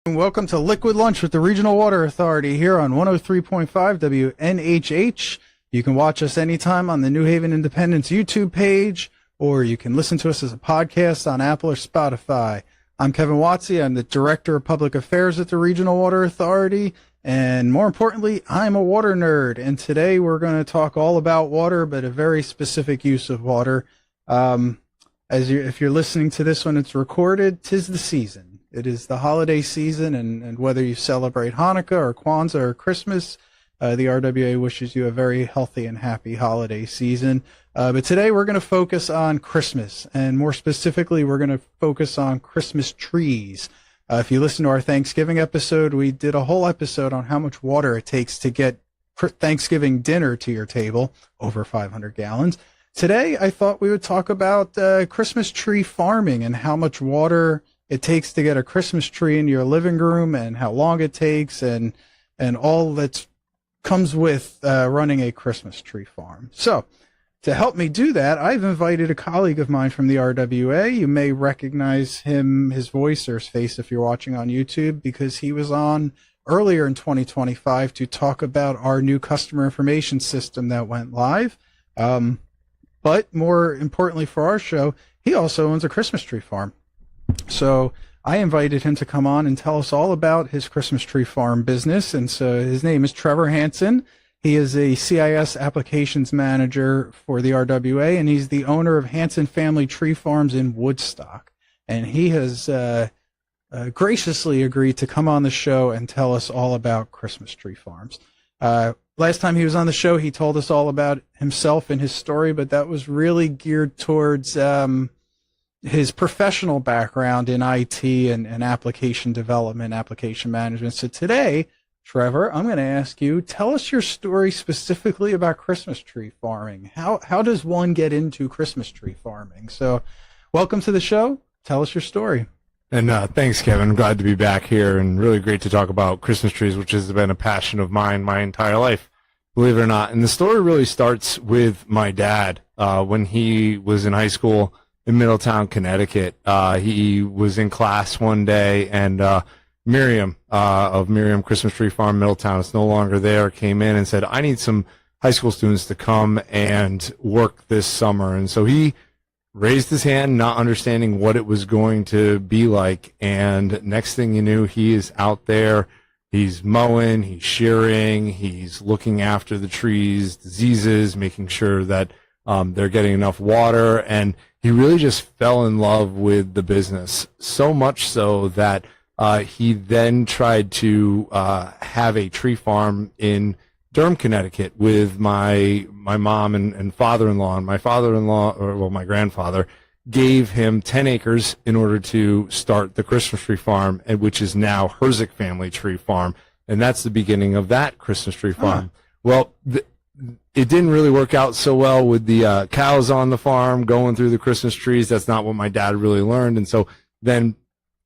Welcome to Liquid Lunch with the Regional Water Authority here on 103.5 WNHH. You can watch us anytime on the New Haven Independence YouTube page, or you can listen to us as a podcast on Apple or Spotify. I'm Kevin Watsy. I'm the Director of Public Affairs at the Regional Water Authority, and more importantly, I'm a water nerd. And today we're going to talk all about water, but a very specific use of water. If you're listening to this when it's recorded, 'tis the season. It is the holiday season, and whether you celebrate Hanukkah or Kwanzaa or Christmas, the RWA wishes you a very healthy and happy holiday season. But today we're going to focus on Christmas, and more specifically, we're going to focus on Christmas trees. If you listen to our Thanksgiving episode, we did a whole episode on how much water it takes to get Thanksgiving dinner to your table, over 500 gallons. Today, I thought we would talk about Christmas tree farming and how much water it takes to get a Christmas tree in your living room, and how long it takes, and all that comes with running a Christmas tree farm. So, to help me do that, I've invited a colleague of mine from the RWA. You may recognize his voice or his face if you're watching on YouTube, because he was on earlier in 2025 to talk about our new customer information system that went live. But more importantly for our show, he also owns a Christmas tree farm. So I invited him to come on and tell us all about his Christmas tree farm business. And so his name is Trevor Hansen. He is a CIS applications manager for the RWA, and he's the owner of Hansen Family Tree Farms in Woodstock. And he has graciously agreed to come on the show and tell us all about Christmas tree farms. Last time he was on the show, he told us all about himself and his story, but that was really geared towards his professional background in IT and application development, application management. So today, Trevor, I'm going to ask you, tell us your story specifically about Christmas tree farming. How does one get into Christmas tree farming? So welcome to the show. Tell us your story. And thanks, Kevin. I'm glad to be back here, and really great to talk about Christmas trees, which has been a passion of mine my entire life, believe it or not. And the story really starts with my dad. When he was in high school in Middletown, Connecticut, he was in class one day, and Miriam of Miriam Christmas Tree Farm, Middletown, it's no longer there, came in and said, I need some high school students to come and work this summer. And so he raised his hand, not understanding what it was going to be like. And next thing you knew, he is out there. He's mowing, he's shearing, he's looking after the trees, diseases, making sure that they're getting enough water. And he really just fell in love with the business, so much so that he then tried to have a tree farm in Durham, Connecticut, with my mom and father-in-law. And my father-in-law, or my grandfather, gave him 10 acres in order to start the Christmas tree farm, which is now Herzig Family Tree Farm. And that's the beginning of that Christmas tree farm. Well, it didn't really work out so well with the cows on the farm going through the Christmas trees. That's not what my dad really learned. And so then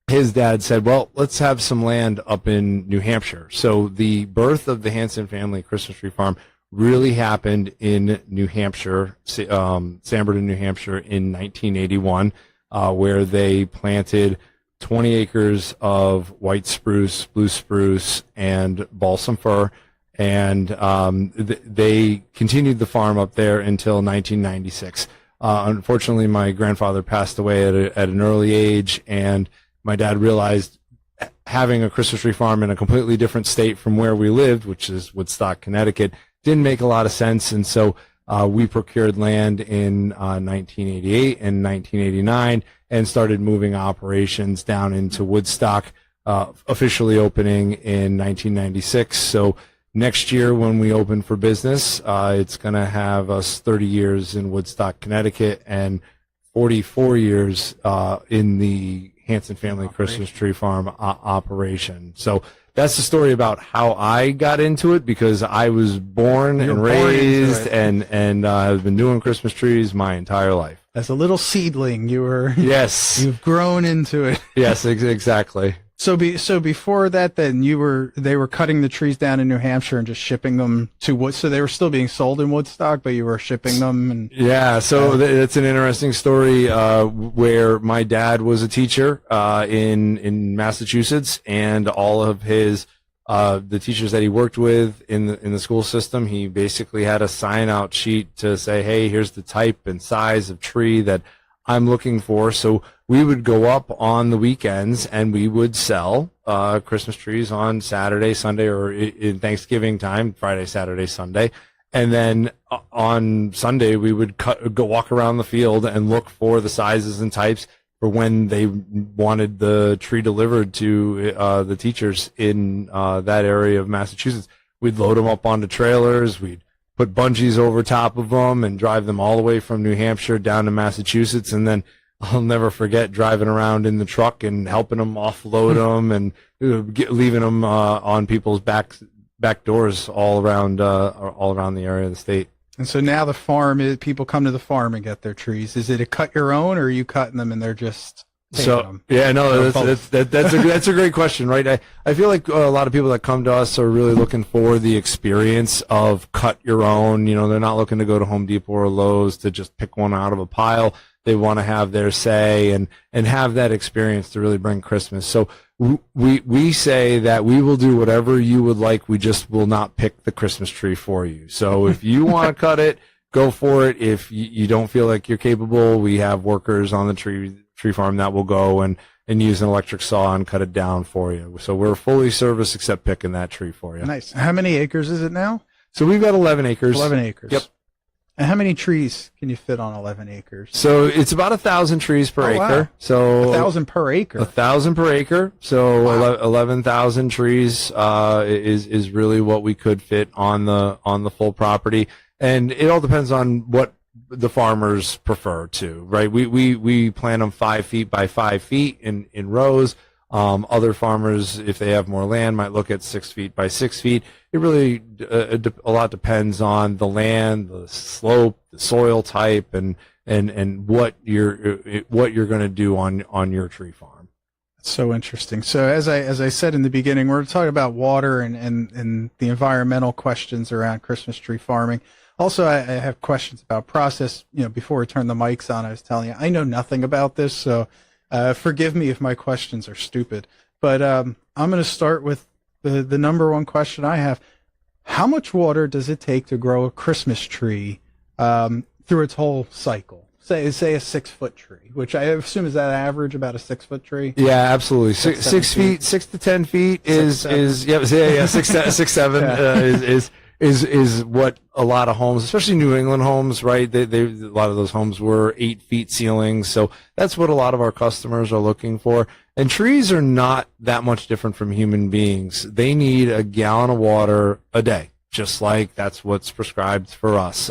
his dad said, well, let's have some land up in New Hampshire. So the birth of the Hansen Family Christmas Tree Farm really happened in New Hampshire, Sanborn, New Hampshire, in 1981, where they planted 20 acres of white spruce, blue spruce, and balsam fir. And they continued the farm up there until 1996. Unfortunately, my grandfather passed away at an early age, and my dad realized having a Christmas tree farm in a completely different state from where we lived, which is Woodstock, Connecticut, didn't make a lot of sense. And so we procured land in 1988 and 1989 and started moving operations down into Woodstock, officially opening in 1996. So next year when we open for business, it's going to have us 30 years in Woodstock, Connecticut, and 44 years in the Hansen Family Christmas Tree Farm operation. So that's the story about how I got into it, because I was born and raised and I've been doing Christmas trees my entire life. As a little seedling, you were. Yes. You've grown into it. Yes, exactly. So before that, then they were cutting the trees down in New Hampshire and just shipping them to Wood. So they were still being sold in Woodstock, but you were shipping them. And Yeah, so that's an interesting story where my dad was a teacher in Massachusetts, and all of his the teachers that he worked with in the school system, he basically had a sign out sheet to say, hey, here's the type and size of tree that I'm looking for. So we would go up on the weekends and we would sell Christmas trees on Saturday, Sunday, or in Thanksgiving time, Friday, Saturday, Sunday. And then on Sunday, we would go walk around the field and look for the sizes and types for when they wanted the tree delivered to the teachers in that area of Massachusetts. We'd load them up onto trailers. We'd put bungees over top of them and drive them all the way from New Hampshire down to Massachusetts. And then I'll never forget driving around in the truck and helping them offload them and leaving them on people's back doors all around the area of the state. And so now the farm, people come to the farm and get their trees. Is it a cut your own, or are you cutting them and they're just taking them? Yeah, no, that's a great question, right? I feel like a lot of people that come to us are really looking for the experience of cut your own. You know, they're not looking to go to Home Depot or Lowe's to just pick one out of a pile. They want to have their say and have that experience to really bring Christmas. So we say that we will do whatever you would like. We just will not pick the Christmas tree for you. So if you want to cut it, go for it. If you don't feel like you're capable, we have workers on the tree farm that will go and use an electric saw and cut it down for you. So we're fully serviced except picking that tree for you. Nice. How many acres is it now? So we've got 11 acres. 11 acres. Yep. And how many trees can you fit on 11 acres? So it's about 1,000 trees per acre. Wow. So 1,000 per acre. 1,000 per acre. So Wow. 11,000 trees is really what we could fit on the full property, and it all depends on what the farmers prefer to. Right? We plant them 5 feet by 5 feet in rows. Other farmers, if they have more land, might look at 6 feet by 6 feet. It really a lot depends on the land, the slope, the soil type, and what you're going to do on your tree farm. That's so interesting. So as I said in the beginning, we're talking about water and the environmental questions around Christmas tree farming. Also, I have questions about process. You know, before we turn the mics on, I was telling you I know nothing about this, so forgive me if my questions are stupid. But I'm going to start with the number one question I have. How much water does it take to grow a Christmas tree through its whole cycle? Say a 6 foot tree, which I assume is that average, about a 6 foot tree. Yeah, absolutely. 6 feet, 6 to 10 feet is 6 7 is what a lot of homes, especially New England homes, right? A lot of those homes were 8 feet ceilings, so that's what a lot of our customers are looking for. And trees are not that much different from human beings. They need a gallon of water a day, just like that's what's prescribed for us.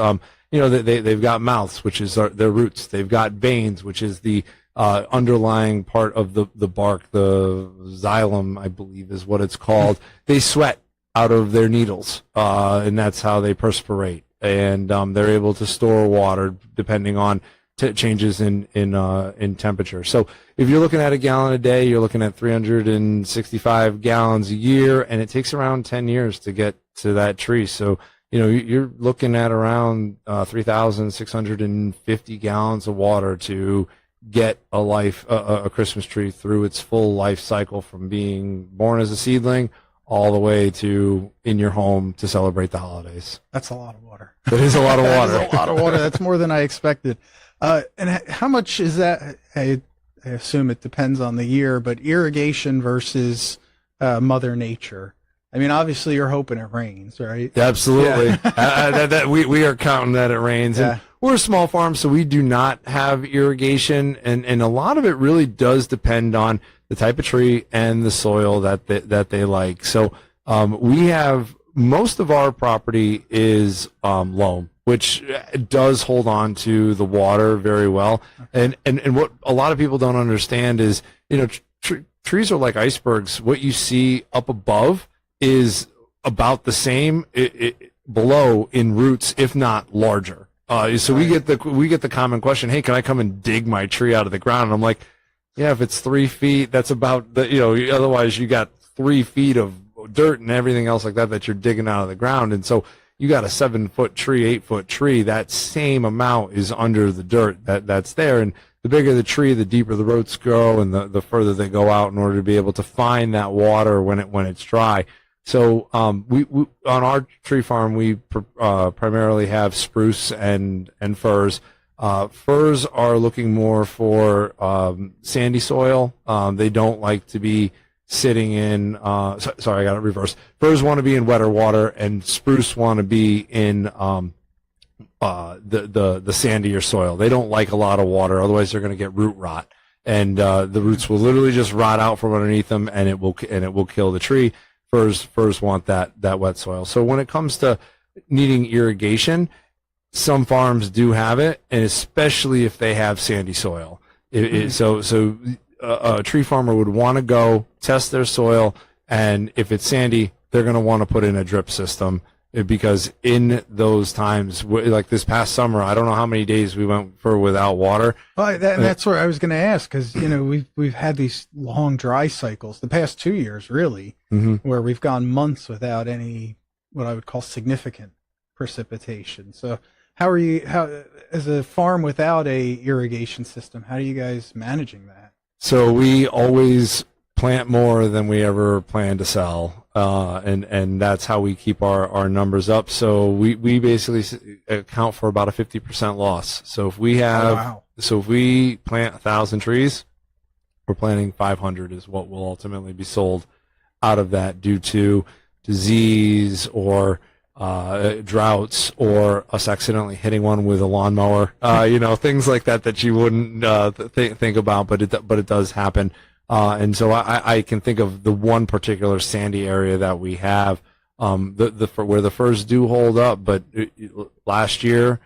You know, they've got mouths, which is their roots. They've got veins, which is the underlying part of the bark, the xylem, I believe is what it's called. They sweat out of their needles, and that's how they perspirate. And they're able to store water depending on changes in temperature. So if you're looking at a gallon a day, you're looking at 365 gallons a year, and it takes around 10 years to get to that tree. So, you know, you're looking at around 3,650 gallons of water to get a Christmas tree through its full life cycle, from being born as a seedling all the way to in your home to celebrate the holidays. That's a lot of water. That is a lot of water. That's a lot of water. That's more than I expected. And how much is that? I assume it depends on the year, but irrigation versus Mother Nature. I mean, obviously you're hoping it rains, right? Absolutely. Yeah. We are counting that it rains. Yeah. And we're a small farm, so we do not have irrigation, and a lot of it really does depend on the type of tree and the soil that they like. So we have, most of our property is loam, which does hold on to the water very well. And what a lot of people don't understand is, you know, trees are like icebergs. What you see up above is about the same below in roots, if not larger. So we get the common question, hey, can I come and dig my tree out of the ground? And I'm like, Yeah, if it's 3 feet, that's about the, otherwise you got 3 feet of dirt and everything else like that you're digging out of the ground. And so you got a 7-foot tree, 8-foot tree, that same amount is under the dirt that's there. And the bigger the tree, the deeper the roots go, and the further they go out in order to be able to find that water when it's dry. So we on our tree farm, we primarily have spruce and firs. Firs are looking more for sandy soil. They don't like to be sitting in, sorry, I got it reversed. Firs want to be in wetter water, and spruce want to be in the sandier soil. They don't like a lot of water, otherwise they're going to get root rot, and the roots will literally just rot out from underneath them, and it will kill the tree. Firs want that wet soil. So when it comes to needing irrigation, some farms do have it, and especially if they have sandy soil. So a tree farmer would want to go test their soil, and if it's sandy, they're going to want to put in a drip system, because in those times, like this past summer, I don't know how many days we went for without water. Well, that's what I was going to ask, because we've had these long dry cycles the past 2 years, really, where we've gone months without any what I would call significant precipitation. So how as a farm without a irrigation system, how are you guys managing that? So we always plant more than we ever plan to sell, and that's how we keep our numbers up. So we basically account for about a 50% loss. So if we have, if we plant 1,000 trees, we're planting 500 is what will ultimately be sold out of that, due to disease or droughts, or us accidentally hitting one with a lawnmower, things like that you wouldn't think about, but it does happen. And so I can think of the one particular sandy area that we have, where the firs do hold up. But last year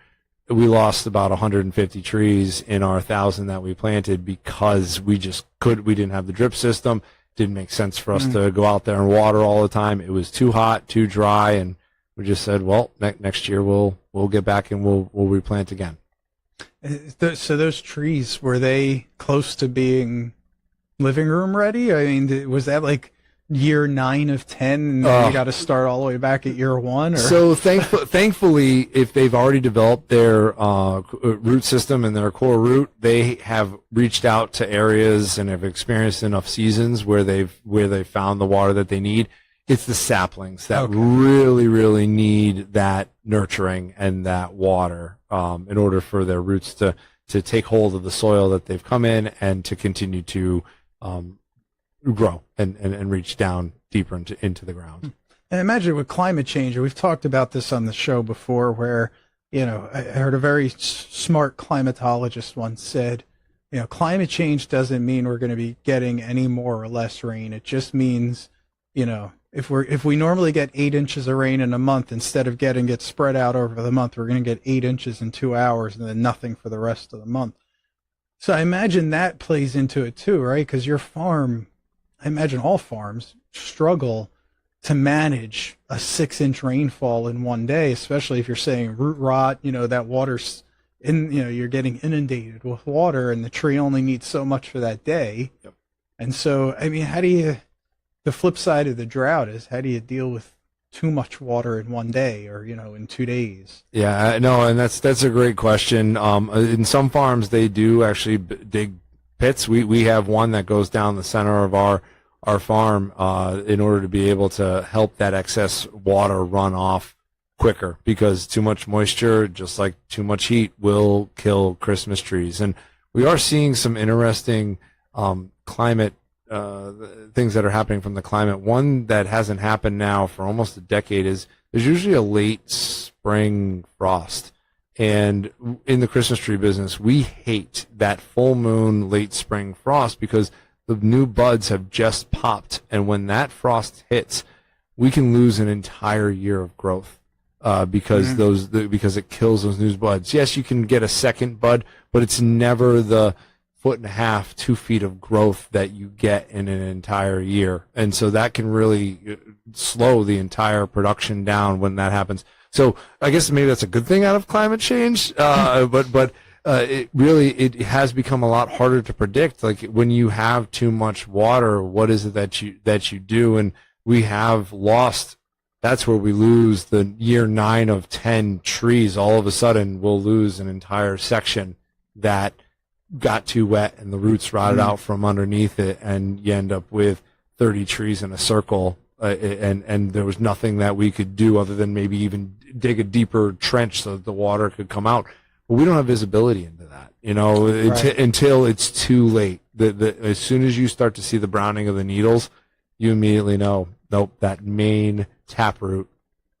we lost about 150 trees in our 1,000 that we planted, because we didn't have the drip system. Didn't make sense for us to go out there and water all the time. It was too hot, too dry, and we just said, well, next year we'll get back and we'll replant again. So those trees, were they close to being living room ready? I mean, was that like year 9 of 10, and then you got to start all the way back at year 1? Or? So thankfully, if they've already developed their root system and their core root, they have reached out to areas and have experienced enough seasons where they've found the water that they need. It's the saplings that really, really need that nurturing and that water in order for their roots to take hold of the soil that they've come in, and to continue to grow and reach down deeper into the ground. And imagine with climate change, we've talked about this on the show before, where, I heard a very smart climatologist once said, climate change doesn't mean we're going to be getting any more or less rain. It just means, if we normally get 8 inches of rain in a month, instead of getting it spread out over the month, we're going to get 8 inches in 2 hours and then nothing for the rest of the month. So I imagine that plays into it too, right? Because your farm, I imagine all farms struggle to manage a 6-inch rainfall in one day, especially if you're saying root rot, that water's you're getting inundated with water, and the tree only needs so much for that day. Yep. And so, I mean, the flip side of the drought is, how do you deal with too much water in one day, or in 2 days? Yeah, no, and that's a great question. In some farms, they do actually dig pits. We have one that goes down the center of our farm in order to be able to help that excess water run off quicker, because too much moisture, just like too much heat, will kill Christmas trees. And we are seeing some interesting climate things that are happening from the climate. One that hasn't happened now for almost a decade is there's usually a late spring frost. And in the Christmas tree business, we hate that full moon late spring frost, because the new buds have just popped, and when that frost hits, we can lose an entire year of growth because because it kills those new buds. Yes, you can get a second bud, but it's never the 1.5 to 2 feet of growth that you get in an entire year. And so that can really slow the entire production down when that happens. So I guess maybe that's a good thing out of climate change. But it has become a lot harder to predict. Like when you have too much water, what is it that you do? And we have lost. That's where we lose the year 9 of 10 trees. All of a sudden, we'll lose an entire section that got too wet and the roots rotted out from underneath it, and you end up with 30 trees in a circle. And there was nothing that we could do other than maybe even dig a deeper trench so that the water could come out. But we don't have visibility into that, until it's too late. As soon as you start to see the browning of the needles, you immediately know, nope, that main taproot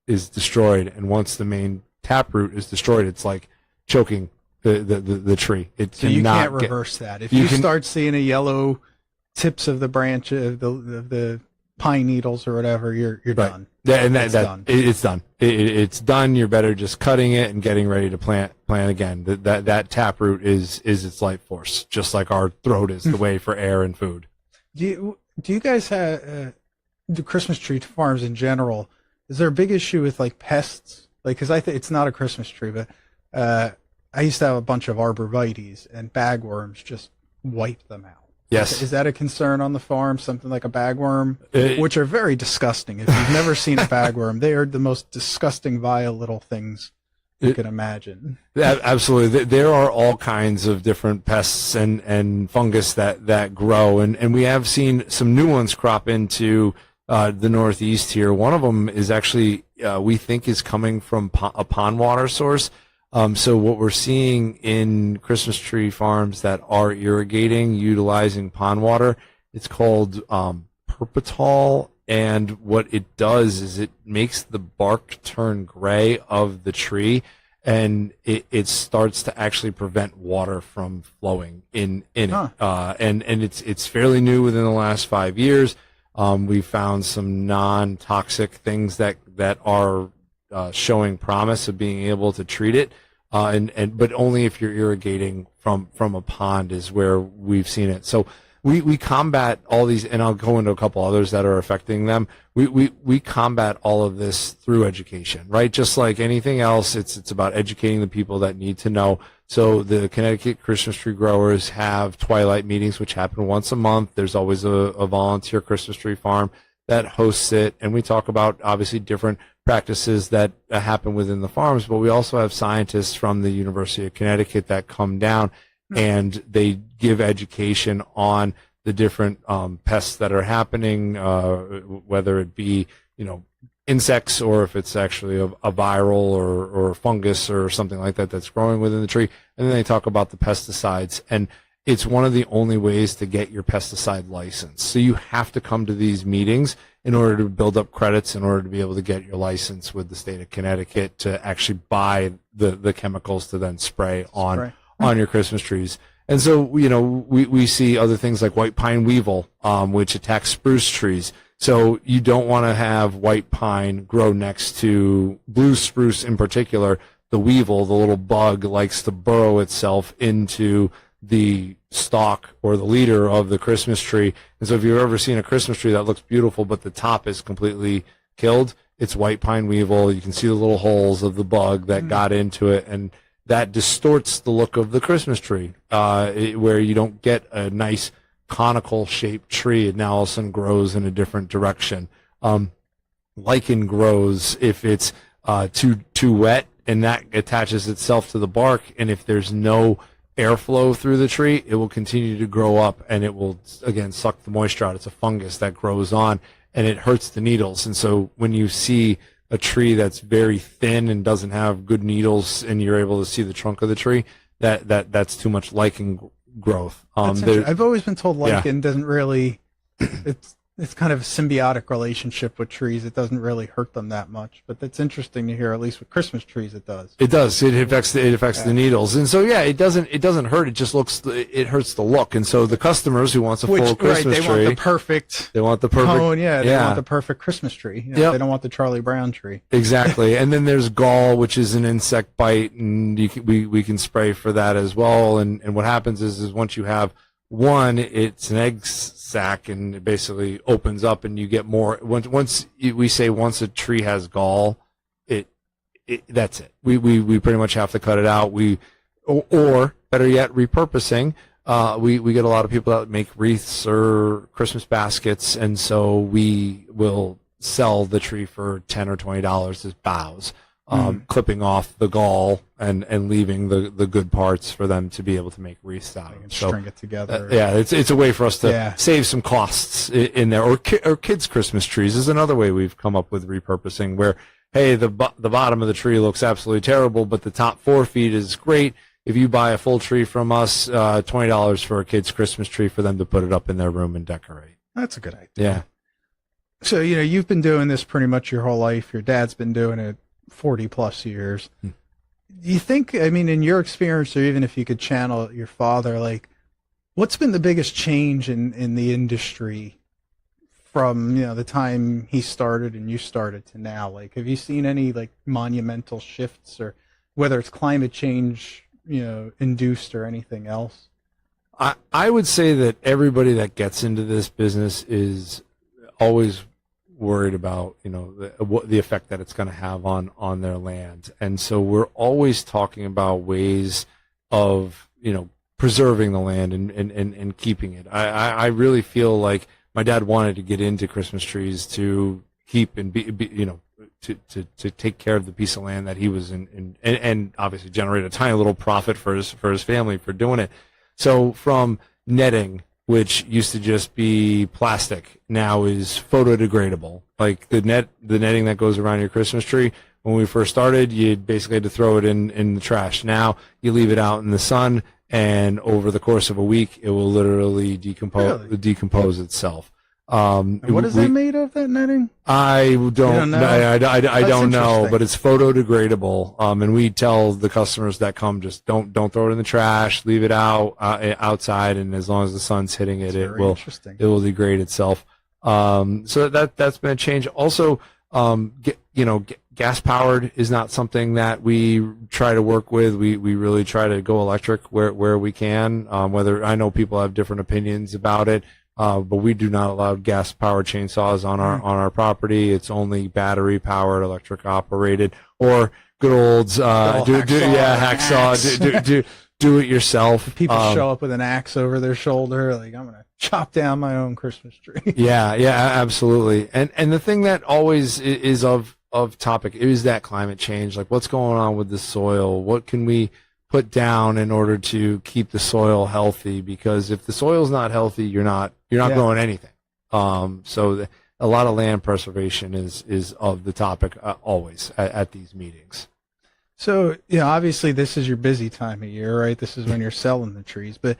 is destroyed. And once the main taproot is destroyed, it's like choking the tree. So you can't reverse that. If you start seeing a yellow tips of the branch of the pine needles or whatever, you're done. Yeah, and it's done. It's done. You're better just cutting it and getting ready to plant again. That taproot is its life force, just like our throat is the way for air and food. Do you guys have the Christmas tree farms in general? Is there a big issue with like pests? Like, because I think it's not a Christmas tree, but I used to have a bunch of arborvitaes, and bagworms just wipe them out. Yes. Is that a concern on the farm? Something like a bagworm, which are very disgusting. If you've never seen a bagworm, they are the most disgusting, vile little things you can imagine. Absolutely. There are all kinds of different pests and fungus that grow, and we have seen some new ones crop into the Northeast here. One of them is actually, we think, is coming from a pond water source. So what we're seeing in Christmas tree farms that are irrigating utilizing pond water, it's called purpatol, and what it does is it makes the bark turn gray of the tree, and it starts to actually prevent water from flowing in it. And it's fairly new within the last 5 years. We've found some non-toxic things that are showing promise of being able to treat it, but only if you're irrigating from a pond is where we've seen it. So we combat all these, and I'll go into a couple others that are affecting them. We combat all of this through education, right? Just like anything else, it's about educating the people that need to know. So the Connecticut Christmas tree growers have twilight meetings, which happen once a month. There's always a volunteer Christmas tree farm that hosts it, and we talk about obviously different practices that happen within the farms, but we also have scientists from the University of Connecticut that come down and they give education on the different pests that are happening, whether it be insects or if it's actually a viral or fungus or something like that that's growing within the tree. And then they talk about the pesticides, and it's one of the only ways to get your pesticide license. So you have to come to these meetings in order to build up credits, in order to be able to get your license with the state of Connecticut to actually buy the chemicals to then spray on your Christmas trees. And so, we see other things like white pine weevil, which attacks spruce trees. So you don't want to have white pine grow next to blue spruce in particular. The weevil, the little bug, likes to burrow itself into the stalk or the leader of the Christmas tree. And so if you've ever seen a Christmas tree that looks beautiful but the top is completely killed, it's white pine weevil. You can see the little holes of the bug that got into it, and that distorts the look of the Christmas tree, where you don't get a nice conical shaped tree. It now all of a sudden grows in a different direction. Lichen grows if it's too wet, and that attaches itself to the bark, and if there's no airflow through the tree, it will continue to grow up, and it will again suck the moisture out. It's a fungus that grows on, and it hurts the needles. And so when you see a tree that's very thin and doesn't have good needles, and you're able to see the trunk of the tree, that's too much lichen growth. I've always been told lichen doesn't really. It's kind of a symbiotic relationship with trees. It doesn't really hurt them that much, but that's interesting to hear. At least with Christmas trees, it does. It does. It affects the needles, and so it doesn't hurt. It just it hurts the look. And so the customers who wants a full Christmas tree, want the perfect. They want the perfect cone. They want the perfect Christmas tree. They don't want the Charlie Brown tree. Exactly. And then there's gall, which is an insect bite, and we can spray for that as well. And what happens is once you have one, it's an egg sac, and it basically opens up, and you get more. Once a tree has gall, that's it. We pretty much have to cut it out. We or better yet, repurposing. We get a lot of people that make wreaths or Christmas baskets, and so we will sell the tree for $10 or $20 as boughs, clipping off the gall and leaving the good parts for them to be able to make wreaths out of. So string it together. It's a way for us to save some costs in there. Or kids' Christmas trees is another way we've come up with repurposing, where, hey, the bottom of the tree looks absolutely terrible, but the top 4 feet is great. If you buy a full tree from us, $20 for a kid's Christmas tree for them to put it up in their room and decorate. That's a good idea. Yeah. So, you've been doing this pretty much your whole life. Your dad's been doing it 40 plus years. Do you think, in your experience, or even if you could channel your father, like, what's been the biggest change in the industry from, the time he started and you started to now? Like, have you seen any, like, monumental shifts, or whether it's climate change, induced or anything else? I would say that everybody that gets into this business is always worried about, the effect that it's going to have on their land. And so we're always talking about ways of, preserving the land and keeping it. I really feel like my dad wanted to get into Christmas trees to keep and be to take care of the piece of land that he was in, and obviously generate a tiny little profit for his family for doing it. So from netting, which used to just be plastic, now is photodegradable. Like the netting that goes around your Christmas tree. When we first started, you basically had to throw it in the trash. Now you leave it out in the sun, and over the course of a week, it will literally decompose itself. What is that made of, that netting? I don't know. I don't know, but it's photodegradable. And we tell the customers that come, just don't throw it in the trash, leave it outside, and as long as the sun's hitting it, it will degrade itself. So that's been a change. Also, gas powered is not something that we try to work with. We really try to go electric where we can. Whether I know people have different opinions about it. But we do not allow gas-powered chainsaws on our property. It's only battery-powered, electric-operated, or good old hacksaw. Do it yourself. People show up with an axe over their shoulder, like, I'm gonna chop down my own Christmas tree. Yeah, absolutely. And the thing that always is of topic is that climate change. Like, what's going on with the soil? What can we put down in order to keep the soil healthy? Because if the soil's not healthy, you're not growing anything. So a lot of land preservation is of the topic always at these meetings. So obviously this is your busy time of year, right? This is when you're selling the trees, but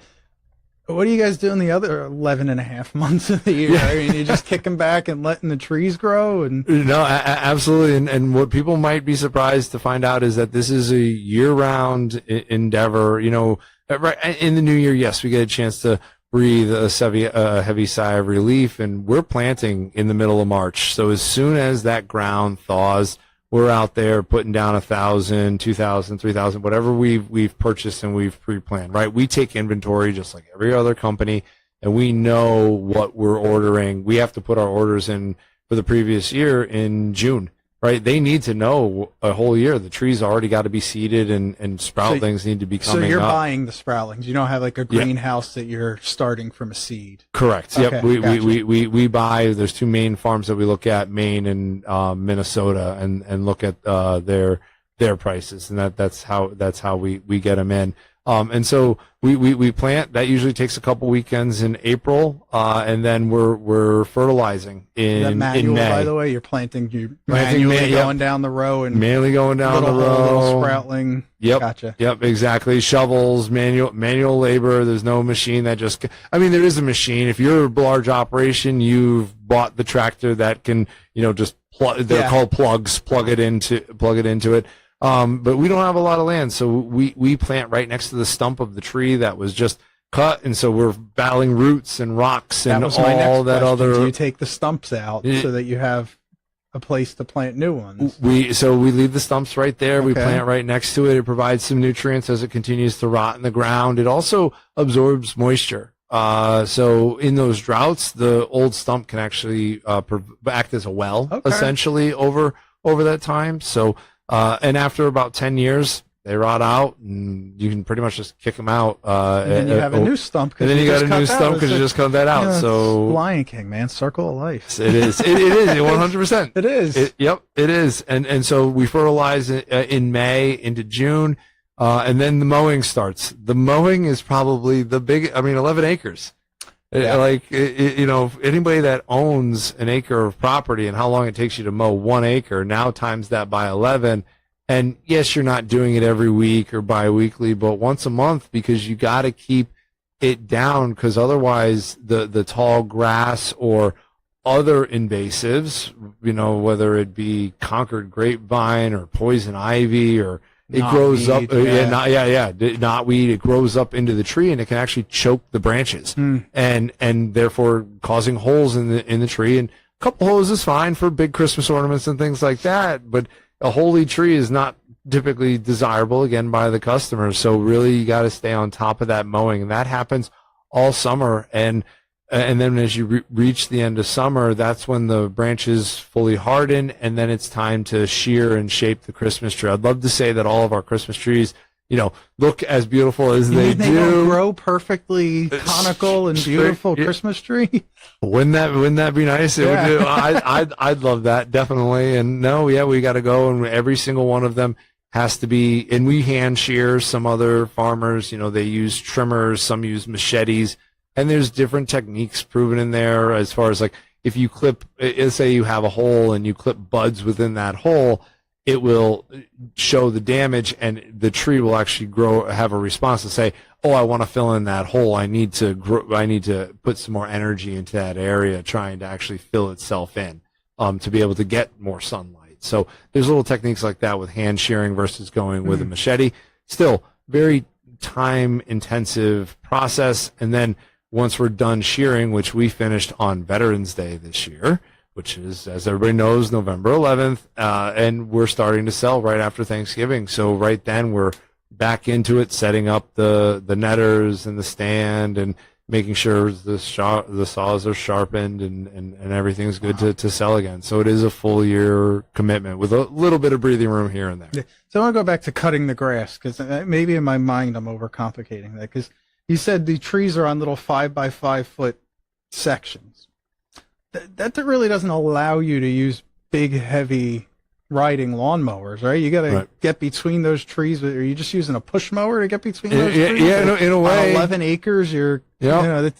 what do you guys do in the other 11 and a half months of the year? Yeah. You're just kicking back and letting the trees grow? No, absolutely. And what people might be surprised to find out is that this is a year-round endeavor. Right in the new year, yes, we get a chance to breathe a heavy sigh of relief, and we're planting in the middle of March. So as soon as that ground thaws, we're out there putting down 1,000, 2,000, 3,000, whatever we've purchased and we've pre-planned, right? We take inventory just like every other company, and we know what we're ordering. We have to put our orders in for the previous year in June, right? They need to know a whole year. The trees already got to be seeded, and sproutlings need to be coming up. So you're buying the sproutlings. You don't have like a greenhouse that you're starting from a seed. Correct. Okay, yep. We buy. There's 2 main farms that we look at, Maine and Minnesota, and look at their prices, and that's how we get them in. And so we plant. That usually takes a couple weekends in April, and then we're fertilizing in May. By the way, you're planting manually going down the row and manually going down the row. Little sproutling. Yep. Gotcha. Yep. Exactly. Shovels, manual labor. There's no machine that just. There is a machine. If you're a large operation, you've bought the tractor that can just plug. They're called plugs. Plug it into it. But we don't have a lot of land, so we plant right next to the stump of the tree that was just cut, and so we're battling roots and rocks and all that other. Do you take the stumps out so that you have a place to plant new ones? We leave the stumps right there. Okay. We plant right next to it. It provides some nutrients as it continues to rot in the ground. It also absorbs moisture. So in those droughts, the old stump can actually act as a well, essentially over that time. So. And after about 10 years, they rot out, and you can pretty much just kick them out. And then you have a new stump. And then you got a new stump because you just cut that out. So Lion King, man, circle of life. It is. It is 100%. It is. Yep, it is. And so we fertilize in May into June, and then the mowing starts. The mowing is probably the big. I mean, 11 acres. Yeah. Like you know, anybody that owns an acre of property and how long it takes you to mow 1 acre, now times that by 11. And yes, you're not doing it every week or bi-weekly, but once a month, because you got to keep it down, because otherwise the tall grass or other invasives, you know, whether it be Concord grapevine or poison ivy or it grows up, knotweed, it grows up into the tree and it can actually choke the branches and therefore causing holes in the tree. And a couple holes is fine for big Christmas ornaments and things like that, but a holy tree is not typically desirable, again, by the customers. So really, you got to stay on top of that mowing, and that happens all summer. And then as you reach the end of summer, that's when the branches fully harden, and then it's time to shear and shape the Christmas tree. I'd love to say that all of our Christmas trees, you know, look as beautiful as they do. Don't grow perfectly conical and beautiful Christmas tree. Wouldn't that be nice? It would do. I'd love that, definitely. And no, yeah, we got to go, and every single one of them has to be. And we hand shear. Some other farmers, you know, they use trimmers. Some use machetes, and there's different techniques proven in there as far as like if you clip, say you have a hole and you clip buds within that hole, it will show the damage, and the tree will actually have a response to say, "Oh, I want to fill in that hole. I need to put some more energy into that area, trying to actually fill itself in, to be able to get more sunlight." So there's little techniques like that with hand shearing versus going with a machete. Still, very time-intensive process. And then once we're done shearing, which we finished on Veterans Day this year, which is, as everybody knows, November 11th, and we're starting to sell right after Thanksgiving. So right then we're back into it, setting up the netters and the stand and making sure the saws are sharpened and everything's good to sell again. So it is a full year commitment with a little bit of breathing room here and there. Yeah. So I want to go back to cutting the grass, because maybe in my mind I'm overcomplicating that, because you said the trees are on little 5 by 5 foot sections. That really doesn't allow you to use big, heavy riding lawnmowers, right? You got to get between those trees. Are you just using a push mower to get between those trees? Yeah, in a way. On 11 acres, you know,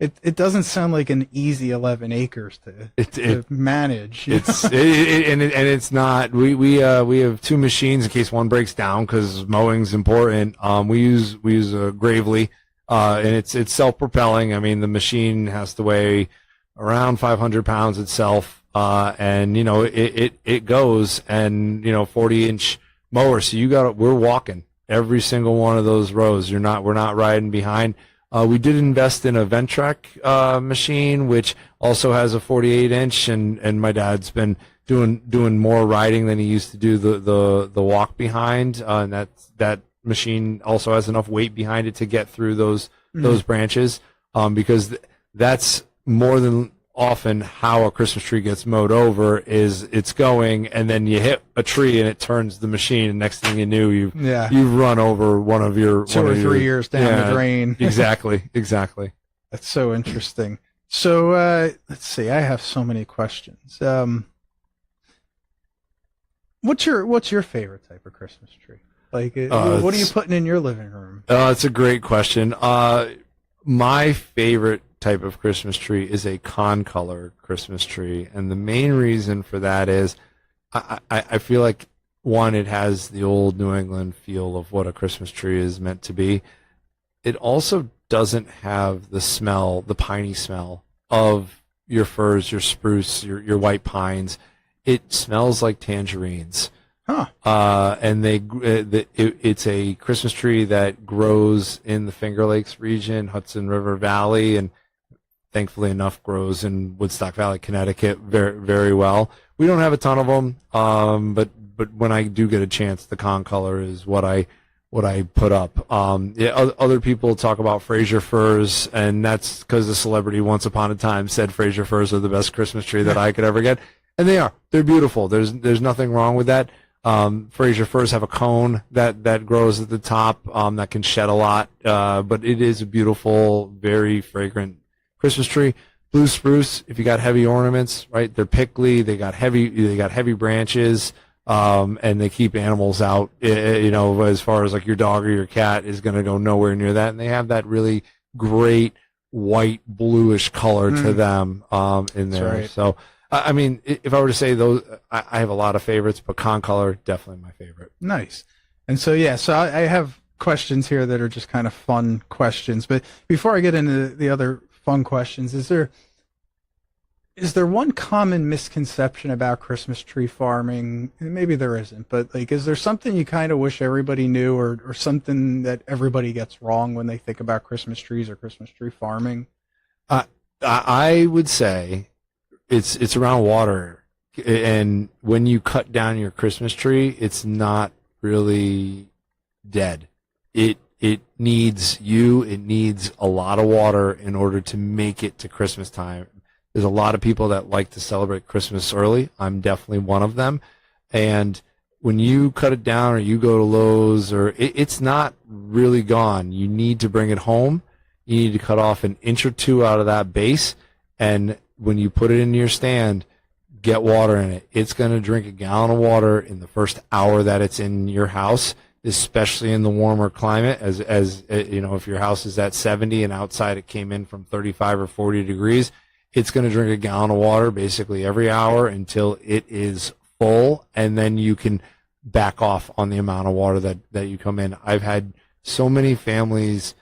it doesn't sound like an easy 11 acres to manage. And it's not. We have two machines in case one breaks down, because mowing's important. We use a Gravely, and it's self-propelling. I mean, the machine has to weigh around 500 pounds itself, and you know it goes, and you know 40-inch mower. So we're walking every single one of those rows. We're not riding behind. We did invest in a Ventrek that machine, also has a 48-inch, and my dad's been doing more riding than he used to do the walk behind, and that machine also has enough weight behind it to get through those branches, because that's more than often how a Christmas tree gets mowed over. Is it's going, and then you hit a tree and it turns the machine, and next thing you knew, you've run over one of your 2 or 3 years down the drain. Exactly. That's so interesting. So let's see. I have so many questions. What's your favorite type of Christmas tree? Like, what are you putting in your living room? It's a great question. My favorite type of Christmas tree is a con-color Christmas tree, and the main reason for that is I feel like, one, it has the old New England feel of what a Christmas tree is meant to be. It also doesn't have the smell, the piney smell of your firs, your spruce, your white pines. It smells like tangerines. Huh. And it's a Christmas tree that grows in the Finger Lakes region, Hudson River Valley, and thankfully enough grows in Woodstock Valley, Connecticut very, very well. We don't have a ton of them, but when I do get a chance, the con color is what I put up. Other people talk about Fraser firs, and that's because a celebrity once upon a time said Fraser firs are the best Christmas tree that I could ever get, and they are. They're beautiful. There's nothing wrong with that. Fraser firs have a cone that grows at the top that can shed a lot, but it is a beautiful, very fragrant Christmas tree. Blue spruce, if you got heavy ornaments, right? They're pickly. They got heavy branches, and they keep animals out. As far as like your dog or your cat is going to go nowhere near that, and they have that really great white bluish color to them in there. Right. So, I mean, if I were to say those, I have a lot of favorites, but Concolor definitely my favorite. Nice. And so I have questions here that are just kind of fun questions. But before I get into the other fun questions, is there one common misconception about Christmas tree farming? Maybe there isn't, but like, is there something you kind of wish everybody knew, or something that everybody gets wrong when they think about Christmas trees or Christmas tree farming? I would say it's around water, and when you cut down your Christmas tree, it's not really dead. It needs a lot of water in order to make it to Christmas time. There's a lot of people that like to celebrate Christmas early. I'm definitely one of them. And when you cut it down or you go to Lowe's, or it's not really gone. You need to bring it home. You need to cut off an inch or two out of that base. And when you put it into your stand, get water in it. It's going to drink a gallon of water in the first hour that it's in your house, especially in the warmer climate. As if your house is at 70 and outside it came in from 35 or 40 degrees, it's going to drink a gallon of water basically every hour until it is full, and then you can back off on the amount of water that you come in. I've had so many families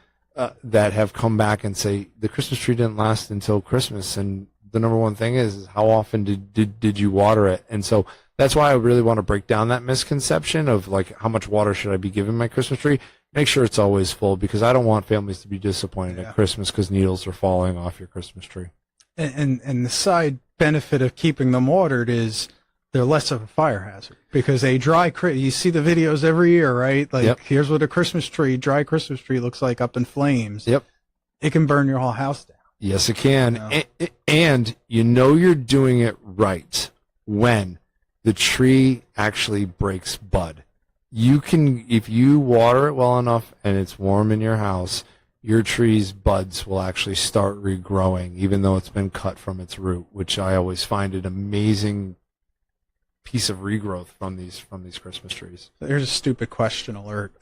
that have come back and say the Christmas tree didn't last until Christmas, and the number one thing is how often did you water it? And so that's why I really want to break down that misconception of like, how much water should I be giving my Christmas tree? Make sure it's always full, because I don't want families to be disappointed at Christmas because needles are falling off your Christmas tree. And the side benefit of keeping them watered is they're less of a fire hazard, because a dry you see the videos every year, right? Like, here's what a dry Christmas tree looks like up in flames. Yep. It can burn your whole house down. Yes, it can. And you're doing it right when the tree actually breaks bud. You can, if you water it well enough and it's warm in your house, your tree's buds will actually start regrowing, even though it's been cut from its root, which I always find an amazing piece of regrowth from these Christmas trees. Here's a stupid question alert.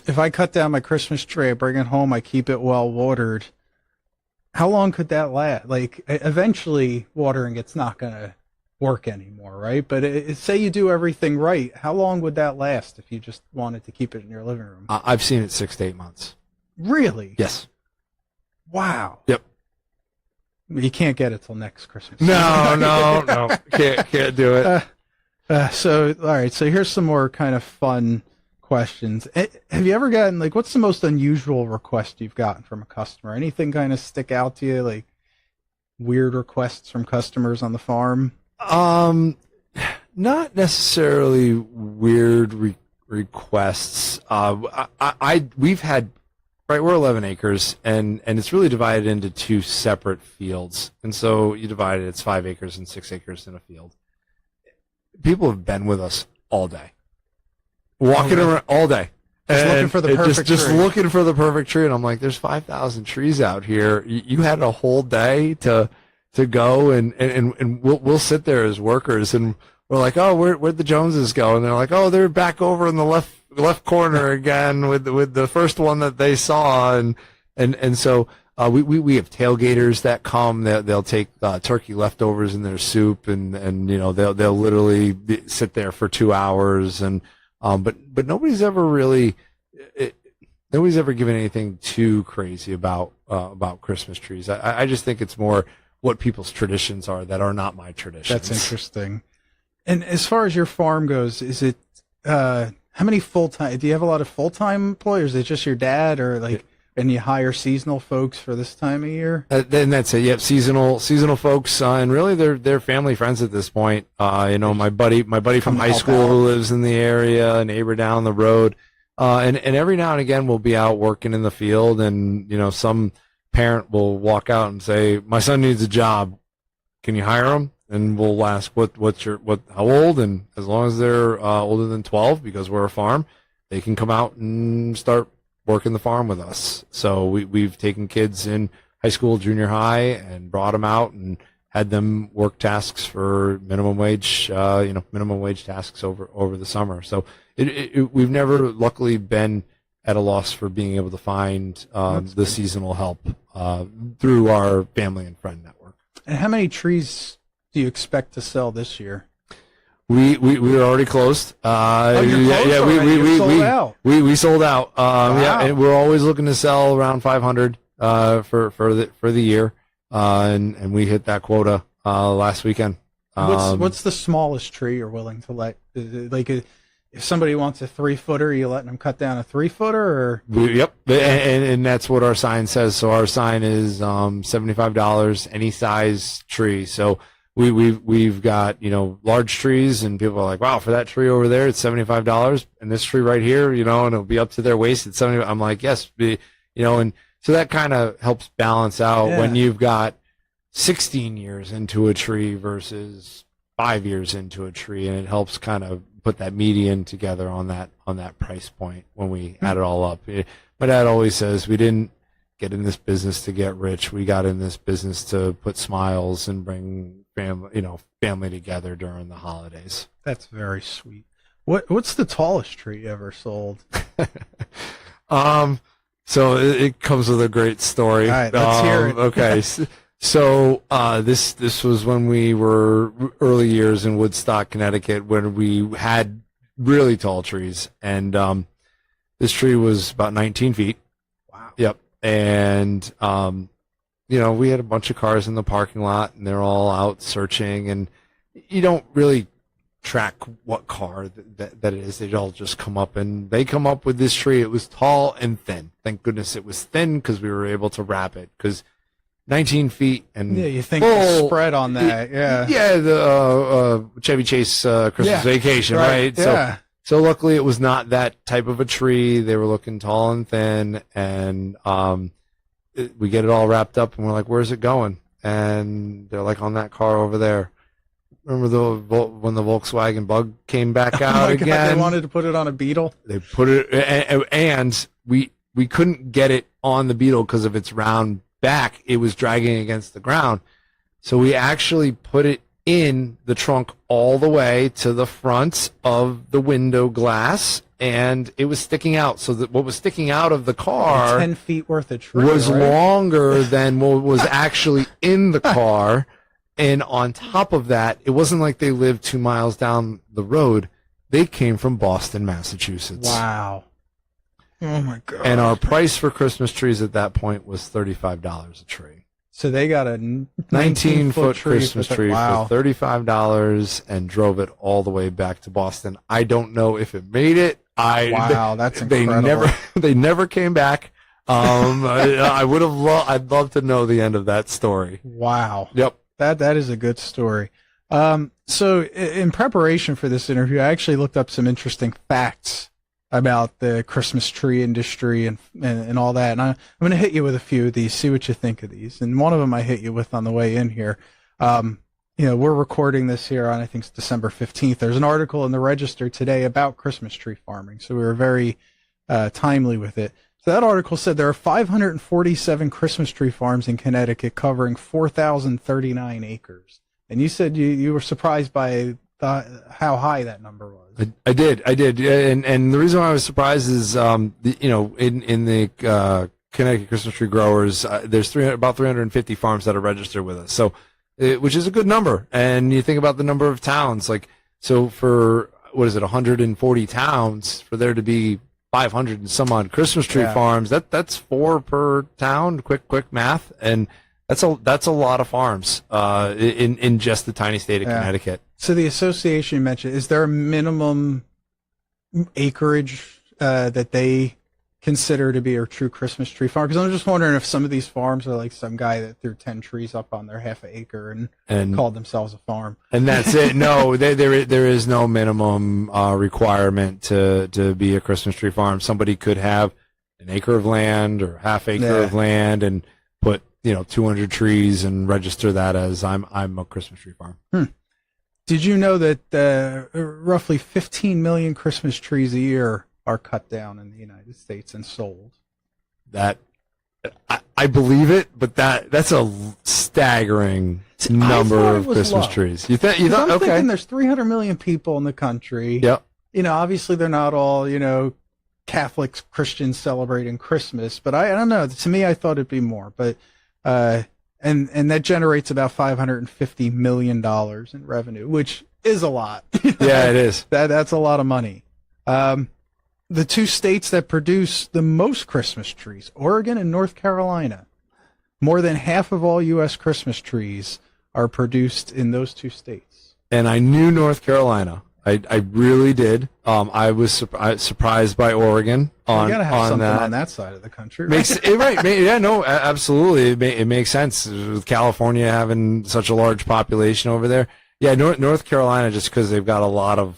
If I cut down my Christmas tree, I bring it home, I keep it well watered, how long could that last? Like, eventually watering it's not going to work anymore, right? But say you do everything right, how long would that last if you just wanted to keep it in your living room? I've seen it 6 to 8 months. Really? Yes. Wow. Yep. You can't get it till next Christmas. No. Can't do it. So, all right. So here's some more kind of fun questions. Have you ever gotten, like, what's the most unusual request you've gotten from a customer? Anything kind of stick out to you, like weird requests from customers on the farm? Not necessarily weird requests. We've had, right, we're 11 acres, and it's really divided into 2 separate fields. And so you divide it, it's 5 acres and 6 acres in a field. People have been with us all day. Walking around all day. Just looking for the perfect tree. Just looking for the perfect tree. And I'm like, there's 5,000 trees out here. You had a whole day to go, and we'll sit there as workers, and we're like, oh, where'd the Joneses go? And they're like, oh, they're back over in the left corner again with the first one that they saw. And so we have tailgaters that come. They'll take turkey leftovers in their soup, and they'll literally sit there for 2 hours, and but nobody's ever really given anything too crazy about Christmas trees. I just think it's more what people's traditions are that are not my traditions. That's interesting. And as far as your farm goes, is it how many full-time? Do you have a lot of full-time employees? Is it just your dad, or like, and you hire seasonal folks for this time of year? Then that's it. Yep, seasonal folks, and really they're family friends at this point. My buddy from high school who lives in the area, a neighbor down the road, and every now and again we'll be out working in the field, and some parent will walk out and say, my son needs a job, can you hire him? and we'll ask how old, and as long as they're older than 12, because we're a farm, they can come out and start working the farm with us. So we've taken kids in high school, junior high, and brought them out and had them work tasks for minimum wage tasks over the summer. So we've never luckily been at a loss for being able to find the seasonal help through our family and friend network. And how many trees do you expect to sell this year? We were already closed. You're sold out. We sold out. Wow. Yeah, and we're always looking to sell around 500 for the year, and we hit that quota last weekend. What's the smallest tree you're willing to let? Like, if somebody wants a 3-footer, are you letting them cut down a 3-footer? Or yep, and that's what our sign says. So our sign is $75, any size tree. So we've got large trees, and people are like, wow, for that tree over there it's $75, and this tree right here, and it'll be up to their waist at 70. I'm like, yes, and so that kind of helps balance out when you've got 16 years into a tree versus 5 years into a tree, and it helps kind of put that median together on that price point when we add it all up. My dad always says we didn't get in this business to get rich. We got in this business to put smiles and bring family together during the holidays. That's very sweet. What's the tallest tree you ever sold? So it comes with a great story. All right, let's hear it. Okay. So this was when we were early years in Woodstock, Connecticut, when we had really tall trees, and this tree was about 19 feet. Wow. Yep. And we had a bunch of cars in the parking lot, and they're all out searching, and you don't really track what car that it is. They all just come up, and they come up with this tree. It was tall and thin. Thank goodness it was thin, because we were able to wrap it, because 19 feet and you think the spread on that, the Chevy Chase Christmas Vacation, right? Yeah. So luckily it was not that type of a tree. They were looking tall and thin, and we get it all wrapped up, and we're like, where's it going? And they're like, on that car over there. Remember when the Volkswagen Bug came back out again? God, they wanted to put it on a Beetle. They put it, and we couldn't get it on the Beetle because of its round back. It was dragging against the ground, so we actually put it in the trunk all the way to the front of the window glass, and it was sticking out, so that what was sticking out of the car, 10 feet worth of tree, was longer than what was actually in the car. And on top of that, it wasn't like they lived 2 miles down the road. They came from Boston, Massachusetts. Wow. Oh my God. And our price for Christmas trees at that point was $35 a tree. So they got a 19-foot Christmas tree wow. for $35 and drove it all the way back to Boston. I don't know if it made it. Wow, that's incredible. They never came back. I'd love to know the end of that story. Wow. Yep. That is a good story. So in preparation for this interview, I actually looked up some interesting facts about the Christmas tree industry and all that. And I'm going to hit you with a few of these, see what you think of these. And one of them I hit you with on the way in here. We're recording this here on, I think it's December 15th. There's an article in the Register today about Christmas tree farming. So we were very timely with it. So that article said there are 547 Christmas tree farms in Connecticut covering 4,039 acres. And you said you were surprised by how high that number was. I did. And the reason why I was surprised is, in the Connecticut Christmas tree growers, there's about 350 farms that are registered with us. So, which is a good number. And you think about the number of towns, so for, 140 towns, for there to be 500 and some odd Christmas tree farms, that's 4 per town, quick math. And that's a lot of farms, in just the tiny state of Connecticut. So the association you mentioned, is there a minimum acreage that they consider to be a true Christmas tree farm? Because I'm just wondering if some of these farms are like some guy that threw 10 trees up on their half an acre and called themselves a farm. And that's it. No, there is no minimum requirement to be a Christmas tree farm. Somebody could have an acre of land or half acre of land and put 200 trees and register that as I'm a Christmas tree farm. Did you know that roughly 15 million Christmas trees a year are cut down in the United States and sold? That I believe it, but that's a staggering number of Christmas trees. You thought I'm okay? Thinking there's 300 million people in the country. Yep. Obviously they're not all Catholics, Christians celebrating Christmas, but I don't know. To me, I thought it'd be more, but and that generates about $550 million in revenue, which is a lot. Yeah, it is. That's a lot of money. The two states that produce the most Christmas trees, Oregon and North Carolina. More than half of all U.S. Christmas trees are produced in those two states. And I knew North Carolina. I really did. I was surprised by Oregon on you gotta have something that. on that side of the country, right? Right. Yeah, no, absolutely. It makes sense with California having such a large population over there. Yeah, North Carolina, just because they've got a lot of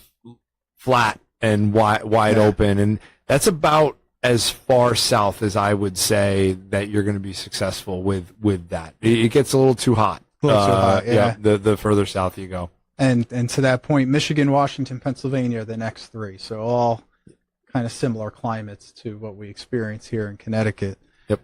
flat and wide open, and that's about as far south as I would say that you're going to be successful with that. It gets a little too hot. Yeah. The further south you go. And to that point, Michigan, Washington, Pennsylvania are the next three. So all kind of similar climates to what we experience here in Connecticut. Yep.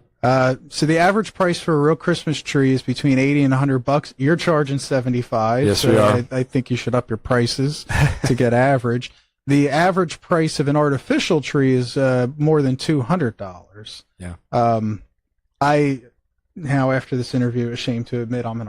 So the average price for a real Christmas tree is between $80 and $100. You're charging $75. Yes, so we are. I think you should up your prices to get average. The average price of an artificial tree is more than $200. Yeah. I now, after this interview, ashamed to admit I'm an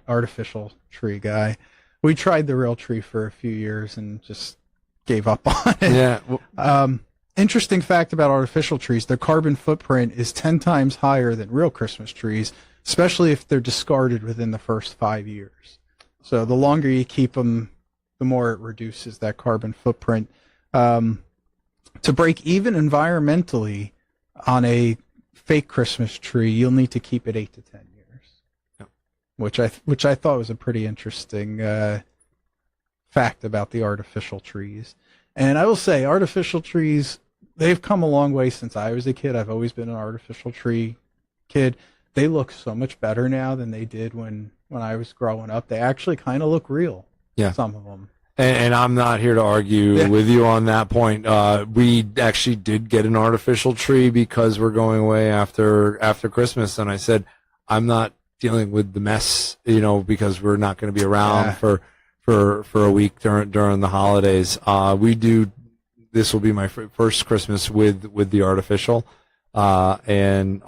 artificial tree guy. We tried the real tree for a few years and just gave up on it. Yeah. Interesting fact about artificial trees, their carbon footprint is 10 times higher than real Christmas trees, especially if they're discarded within the first 5 years. So the longer you keep them, the more it reduces that carbon footprint. To break even environmentally on a fake Christmas tree, you'll need to keep it 8 to 10 years, which I thought was a pretty interesting fact about the artificial trees. And I will say, artificial trees, they've come a long way since I was a kid. I've always been an artificial tree kid. They look so much better now than they did when I was growing up. They actually kind of look real. Yeah. Some of them. And I'm not here to argue with you on that point. We actually did get an artificial tree because we're going away after Christmas, and I said, I'm not dealing with the mess, because we're not going to be around for a week during the holidays. This will be my first Christmas with the artificial, and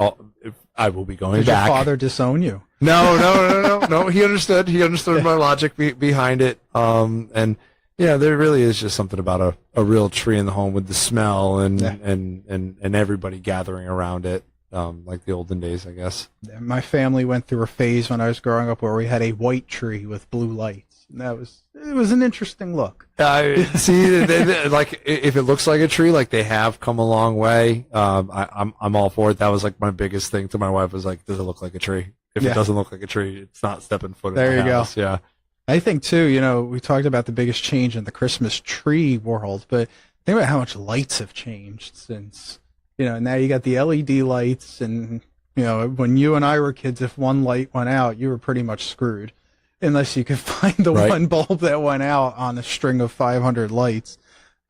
I will be going back. Did your father disown you? No. He understood. He understood my logic behind it. And there really is just something about a real tree in the home with the smell and everybody gathering around it, like the olden days, I guess. My family went through a phase when I was growing up where we had a white tree with blue lights, and it was an interesting look. See, like if it looks like a tree, like they have come a long way. I'm all for it. That was like my biggest thing to my wife was like, does it look like a tree? If it doesn't look like a tree, it's not stepping foot in my house. There you go. Yeah. I think too, we talked about the biggest change in the Christmas tree world, but think about how much lights have changed since, now you got the LED lights, and, when you and I were kids, if one light went out, you were pretty much screwed unless you could find the one bulb that went out on a string of 500 lights.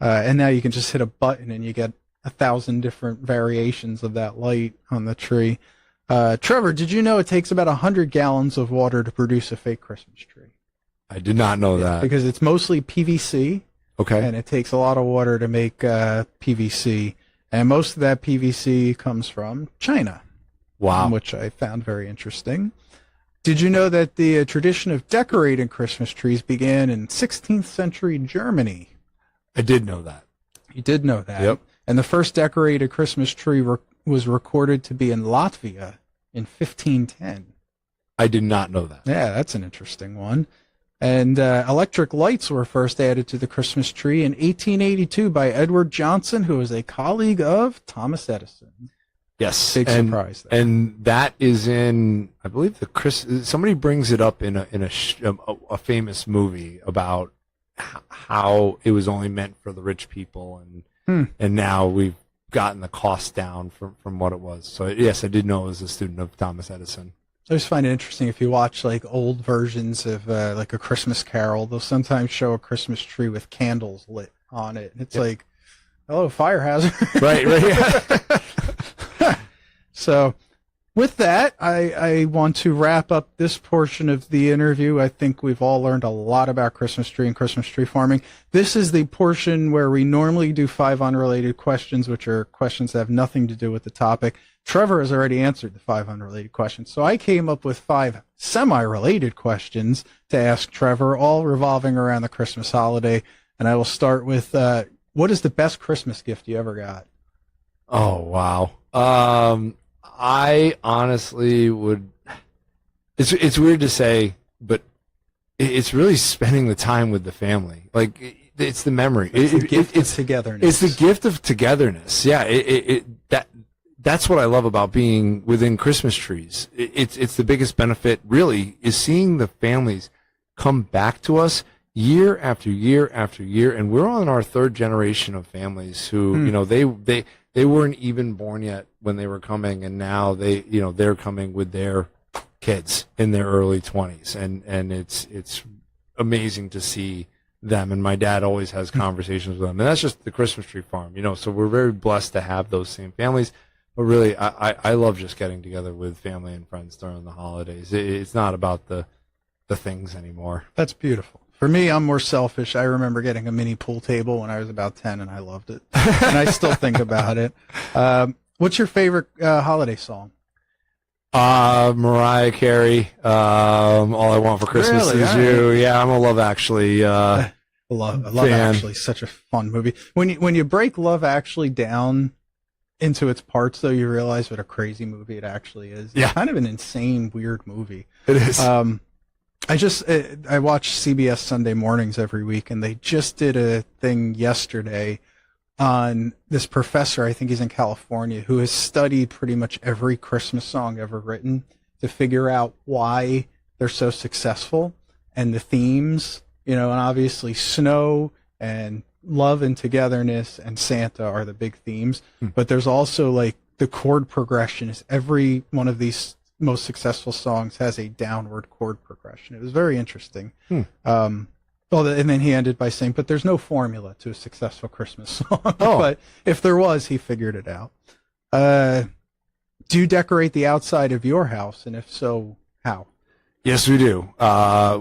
And now you can just hit a button and you get 1,000 different variations of that light on the tree. Trevor, did you know it takes about 100 gallons of water to produce a fake Christmas tree? I did not know that. Because it's mostly PVC. Okay. And it takes a lot of water to make PVC. And most of that PVC comes from China. Wow. Which I found very interesting. Did you know that the tradition of decorating Christmas trees began in 16th century Germany? I did know that. You did know that. Yep. And the first decorated Christmas tree was recorded to be in Latvia in 1510. I did not know that. Yeah, that's an interesting one. And electric lights were first added to the Christmas tree in 1882 by Edward Johnson, who was a colleague of Thomas Edison. Yes, big surprise there. And that is in, I believe, somebody brings it up in a famous movie about how it was only meant for the rich people, and now we've gotten the cost down from what it was. So yes, I did know it was a student of Thomas Edison. I always find it interesting if you watch like old versions of like A Christmas Carol. They'll sometimes show a Christmas tree with candles lit on it. It's like, hello, fire hazard. Right, right. So, with that, I want to wrap up this portion of the interview. I think we've all learned a lot about Christmas tree and Christmas tree farming. This is the portion where we normally do 5 unrelated questions, which are questions that have nothing to do with the topic. Trevor has already answered the 5 unrelated questions, so I came up with 5 semi-related questions to ask Trevor, all revolving around the Christmas holiday. And I will start with, what is the best Christmas gift you ever got? Oh, wow. I honestly would. It's weird to say, but it's really spending the time with the family. Like it's the memory. It's the gift of togetherness. It's the gift of togetherness. Yeah. That's what I love about being within Christmas trees. It's the biggest benefit. Really, is seeing the families come back to us year after year after year, and we're on our 3rd generation of families who they weren't even born yet when they were coming, and now they're coming with their kids in their early 20s, and it's amazing to see them. And my dad always has conversations with them, and that's just the Christmas tree farm, so we're very blessed to have those same families. But really, I love just getting together with family and friends during the holidays. It's not about the things anymore. That's beautiful. For me, I'm more selfish. I remember getting a mini pool table when I was about 10, and I loved it. And I still think about it. What's your favorite holiday song? Mariah Carey, All I Want for Christmas Really? Is You. Yeah, I'm a Love Actually Love fan. Actually, such a fun movie. When you break Love Actually down into its parts, though, you realize what a crazy movie it actually is. Yeah. It's kind of an insane, weird movie. It is. I watch CBS Sunday mornings every week, and they just did a thing yesterday on this professor, I think he's in California, who has studied pretty much every Christmas song ever written to figure out why they're so successful and the themes, and obviously snow and love and togetherness and Santa are the big themes, but there's also like the chord progression is every one of these most successful songs has a downward chord progression. It was very interesting. And then he ended by saying, but there's no formula to a successful Christmas song. But if there was, he figured it out. Do you decorate the outside of your house? And if so, how? Yes, we do.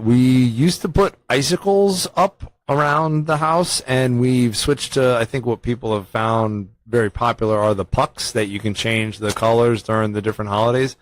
We used to put icicles up around the house, and we've switched to, I think what people have found very popular are the pucks that you can change the colors during the different holidays.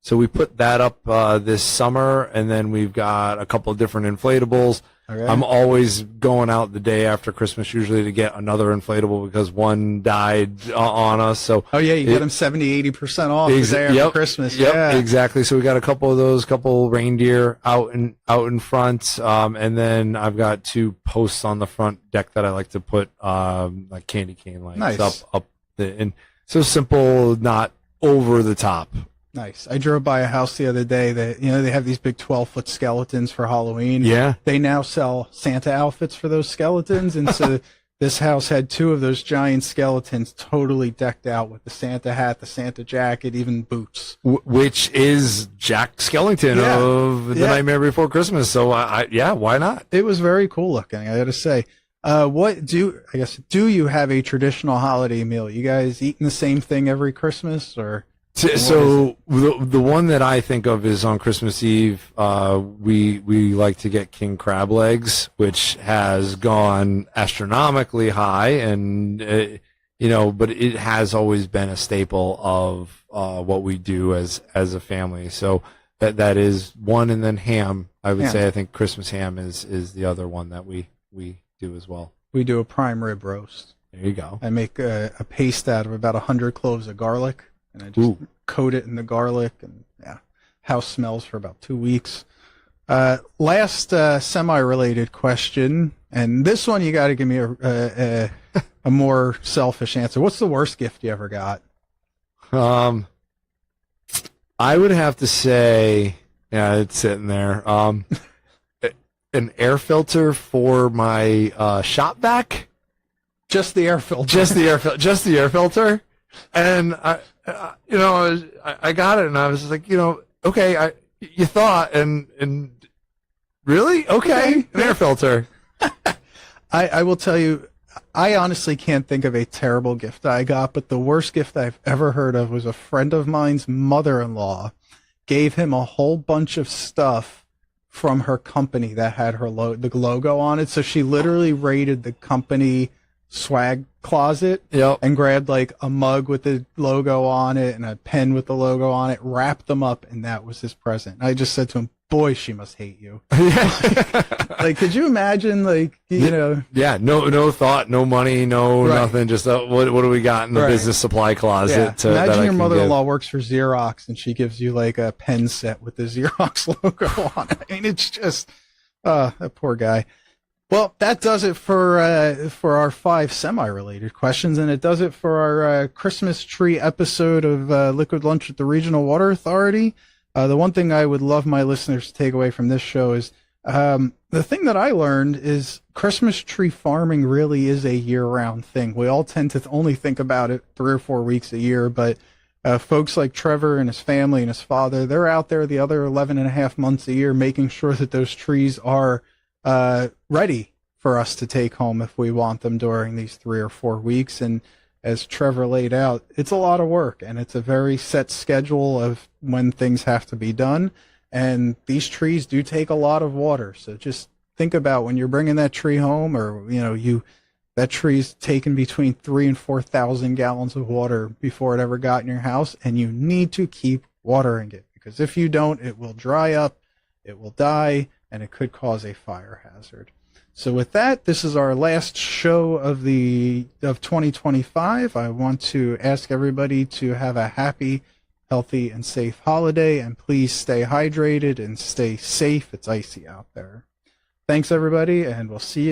So we put that up this summer, and then we've got a couple of different inflatables. Okay. I'm always going out the day after Christmas usually to get another inflatable because one died on us. So you get them 70-80% off the day after Christmas. Yeah, exactly. So we got a couple of those, couple reindeer out in front, and then I've got 2 posts on the front deck that I like to put like candy cane lights up and so simple, not over the top. Nice. I drove by a house the other day that, they have these big 12-foot skeletons for Halloween. Yeah. They now sell Santa outfits for those skeletons. And so this house had 2 of those giant skeletons totally decked out with the Santa hat, the Santa jacket, even boots. Which is Jack Skellington of The Nightmare Before Christmas. So, why not? It was very cool looking, I got to say. Do you have a traditional holiday meal? You guys eating the same thing every Christmas or? So the one that I think of is on Christmas Eve. We like to get king crab legs, which has gone astronomically high, and but it has always been a staple of what we do as a family. So that is one, and then ham. I would say I think Christmas ham is the other one that we do as well. We do a prime rib roast. There you go. I make a paste out of about 100 cloves of garlic. And I just coat it in the garlic, and house smells for about 2 weeks. Last semi-related question, and this one you got to give me a more selfish answer. What's the worst gift you ever got? I would have to say, it's sitting there. An air filter for my shop vac. Just the air filter. Just the air filter. And I got it, and I was just like, okay, you thought, and really? Okay, an air filter. I will tell you, I honestly can't think of a terrible gift I got, but the worst gift I've ever heard of was a friend of mine's mother-in-law gave him a whole bunch of stuff from her company that had her the logo on it. So she literally raided the company swag closet and grabbed like a mug with the logo on it and a pen with the logo on it, wrapped them up, and that was his present. I just said to him, boy, she must hate you. Like, could you imagine, like, you know? Yeah, no thought, no money, no Right. nothing. Just what do we got in the Right. business supply closet? Yeah. That I Imagine your can mother-in-law works for Xerox and she gives you like a pen set with the Xerox logo on it. I mean, it's just, that poor guy. Well, that does it for our 5 semi-related questions, and it does it for our Christmas tree episode of Liquid Lunch with the Regional Water Authority. The one thing I would love my listeners to take away from this show is the thing that I learned is Christmas tree farming really is a year-round thing. We all tend to only think about it 3 or 4 weeks a year, but folks like Trevor and his family and his father, they're out there the other 11 and a half months a year making sure that those trees are ready for us to take home if we want them during these 3 or 4 weeks. And as Trevor laid out, it's a lot of work and it's a very set schedule of when things have to be done. And these trees do take a lot of water. So just think about when you're bringing that tree home, or, you know, that tree's taken between 3,000 and 4,000 gallons of water before it ever got in your house. And you need to keep watering it, because if you don't, it will dry up, it will die, and it could cause a fire hazard. So with that, this is our last show of 2025. I want to ask everybody to have a happy, healthy, and safe holiday, and please stay hydrated and stay safe. It's icy out there. Thanks, everybody, and we'll see you.